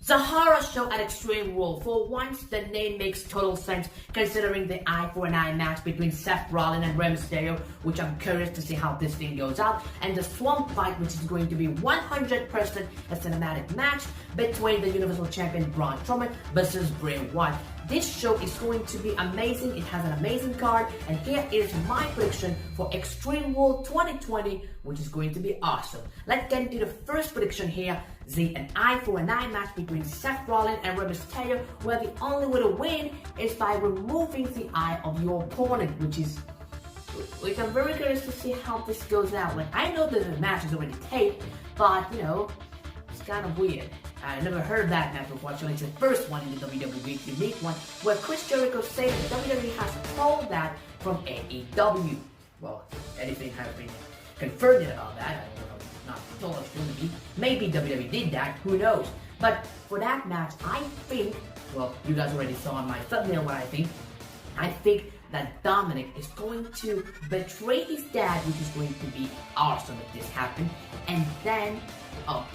The horror show at Extreme Rules. For once, the name makes total sense considering the eye for an eye match between Seth Rollins and Rey Mysterio, which I'm curious to see how this thing goes out, and the Swamp Fight, which is going to be 100% a cinematic match between the Universal Champion Braun Strowman versus Bray Wyatt. This show is going to be amazing. It has an amazing card, and here is my prediction for Extreme Rules 2020, which is going to be awesome. Let's get into the first prediction here. An eye for an eye match between Seth Rollins and Rey Mysterio, where the only way to win is by removing the eye of your opponent, which I'm very curious to see how this goes out. Like, I know that the match is already taped, but it's kind of weird. I never heard that match before. Actually, it's the first one in the WWE, unique one, where Chris Jericho said that WWE has pulled that from AEW. Well, anything has been confirmed about that. I don't know. Not told us to be. Maybe WWE did that, who knows? But for that match, I think, well, you guys already saw on my thumbnail what I think. I think that Dominik is going to betray his dad, which is going to be awesome if this happens. And then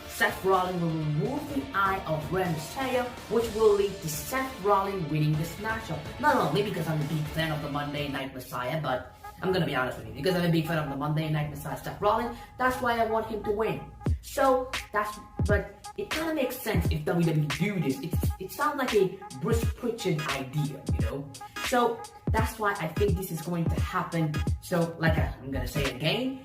Seth Rollins will remove the eye of Rey Mysterio, which will lead to Seth Rollins winning this matchup. Not only because I'm a big fan of the Monday Night Messiah, but I'm gonna be honest with you, because I'm a big fan of the Monday Night Messiah Seth Rollins, that's why I want him to win. But it kind of makes sense if WWE do this. It sounds like a Bruce Pritchard idea, So that's why I think this is going to happen. So, like I'm gonna say again,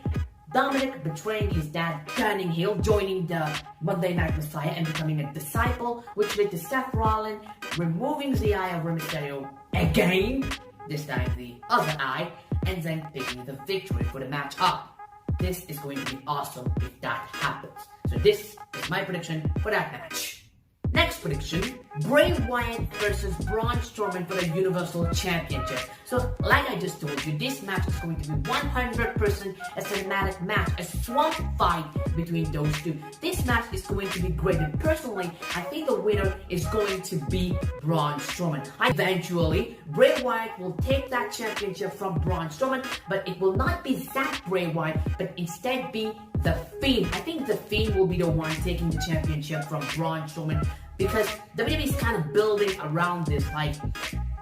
Dominik betraying his dad, turning heel, joining the Monday Night Messiah and becoming a disciple, which led to Seth Rollins removing the eye of Rey Mysterio again, this time the other eye, and then taking the victory for the match up. This is going to be awesome if that happens. So this is my prediction for that match. Next prediction, Bray Wyatt versus Braun Strowman for the Universal Championship. So, like I just told you, this match is going to be 100% a cinematic match, a swamp fight between those two. This match is going to be great, and personally, I think the winner is going to be Braun Strowman. Eventually, Bray Wyatt will take that championship from Braun Strowman, but it will not be that Bray Wyatt, but instead be The Fiend. I think The Fiend will be the one taking the championship from Braun Strowman, because WWE is kind of building around this, like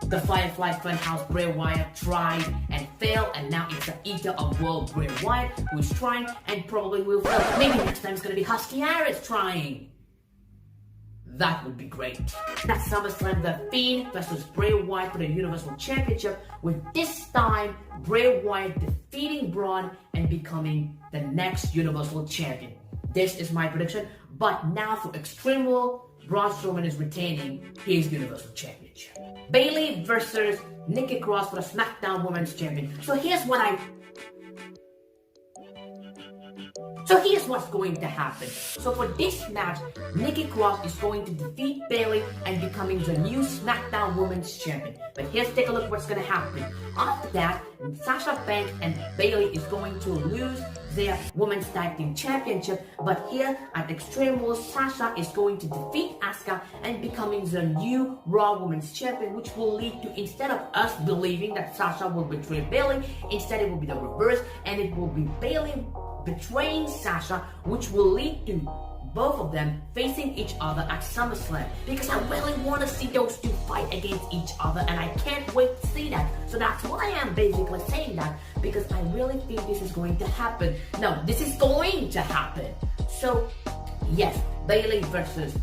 the Firefly Funhouse Bray Wyatt tried and failed, and now it's the Eater of World Bray Wyatt who's trying and probably will fail. Maybe next time it's gonna be Husky Harris trying. That would be great. At SummerSlam, The Fiend versus Bray Wyatt for the Universal Championship, with this time Bray Wyatt defeating Braun and becoming the next Universal Champion. This is my prediction, but now for Extreme Rules, Braun Strowman is retaining his Universal Championship. Bayley versus Nikki Cross for the SmackDown Women's Champion. So here's what's going to happen. So for this match, Nikki Cross is going to defeat Bayley and becoming the new SmackDown Women's Champion. But take a look what's going to happen. After that, Sasha Banks and Bayley is going to lose their Women's Tag Team Championship. But here at Extreme Rules, Sasha is going to defeat Asuka and becoming the new Raw Women's Champion, which will lead to, instead of us believing that Sasha will betray Bayley, instead it will be the reverse, and it will be Bayley betraying Sasha, which will lead to both of them facing each other at SummerSlam. Because I really want to see those two fight against each other, and I can't wait to see that. So that's why I'm basically saying that, because I really think this is going to happen. No, this is going to happen. So, yes, Bayley versus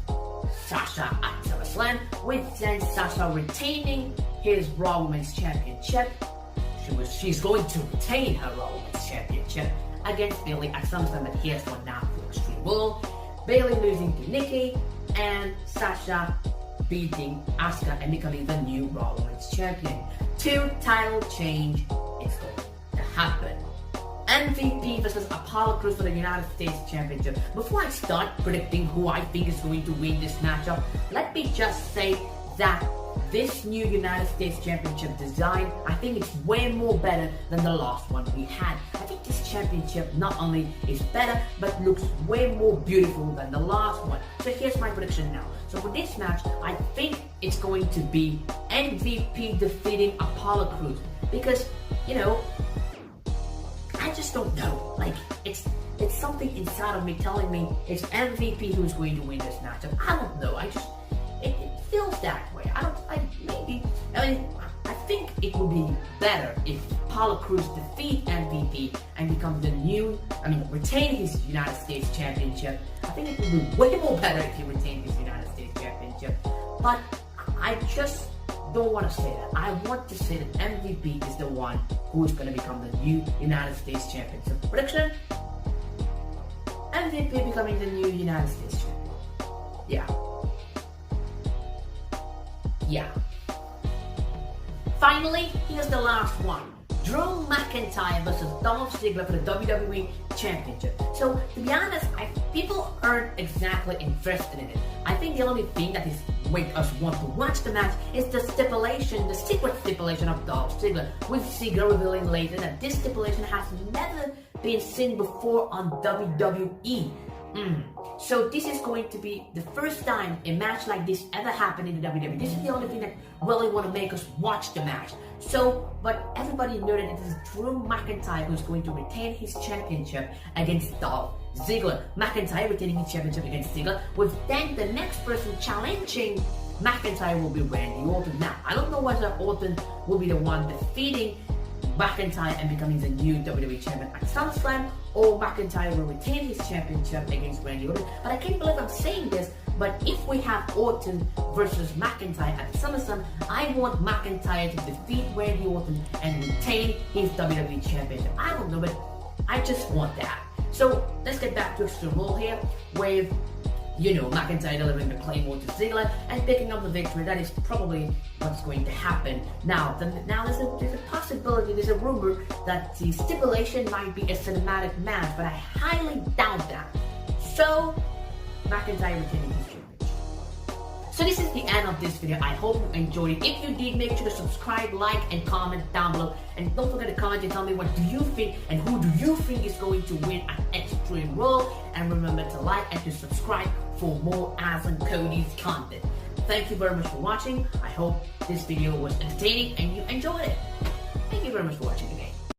Sasha at SummerSlam, with then Sasha retaining his Raw Women's Championship. She's going to retain her Raw Women's Championship against Bayley at SummerSlam, but here's one now for Extreme Rules. Bayley losing to Nikki, and Sasha beating Asuka and becoming the new Raw Women's Champion. 2 title change is going to happen. MVP versus Apollo Crews for the United States Championship. Before I start predicting who I think is going to win this matchup, let me just say that this new United States Championship design, I think it's way more better than the last one we had. I think this championship not only is better, but looks way more beautiful than the last one. So here's my prediction now. So for this match, I think it's going to be MVP defeating Apollo Crews. Because, I just don't know. Like, it's something inside of me telling me it's MVP who's going to win this matchup. I don't know. Championship. I think it would be way more better if he retained his United States Championship. But I just don't want to say that. I want to say that MVP is the one who is going to become the new United States Champion. So prediction: MVP becoming the new United States Champion. Yeah. Finally, here's the last one. Drew McIntyre versus Dolph Ziggler for the WWE Championship. So, to be honest, people aren't exactly interested in it. I think the only thing that is make us want to watch the match is the stipulation, the secret stipulation of Dolph Ziggler, with Ziggler revealing later that this stipulation has never been seen before on WWE. So this is going to be the first time a match like this ever happened in the WWE. This is the only thing that really want to make us watch the match. So, but everybody knew that it is Drew McIntyre who's going to retain his championship against Dolph Ziggler. McIntyre retaining his championship against Ziggler, with then the next person challenging McIntyre will be Randy Orton. Now, I don't know whether Orton will be the one defeating McIntyre and becoming the new WWE Champion at SummerSlam, or McIntyre will retain his championship against Randy Orton. But I can't believe I'm saying this, but if we have Orton versus McIntyre at SummerSlam, I want McIntyre to defeat Randy Orton and retain his WWE Championship. I don't know, but I just want that. So let's get back to Extreme Rules here with, McIntyre delivering the Claymore to Ziggler and picking up the victory. That is probably what's going to happen. Now there's a possibility, there's a rumor that the stipulation might be a cinematic match, but I highly doubt that. So, McIntyre retaining his championship. So this is the end of this video. I hope you enjoyed it. If you did, make sure to subscribe, like, and comment down below. And don't forget to comment and tell me what do you think and who do you think is going to win at Extreme Rules. And remember to like and to subscribe for more Az and Cody's content. Thank you very much for watching. I hope this video was entertaining and you enjoyed it. Thank you very much for watching again.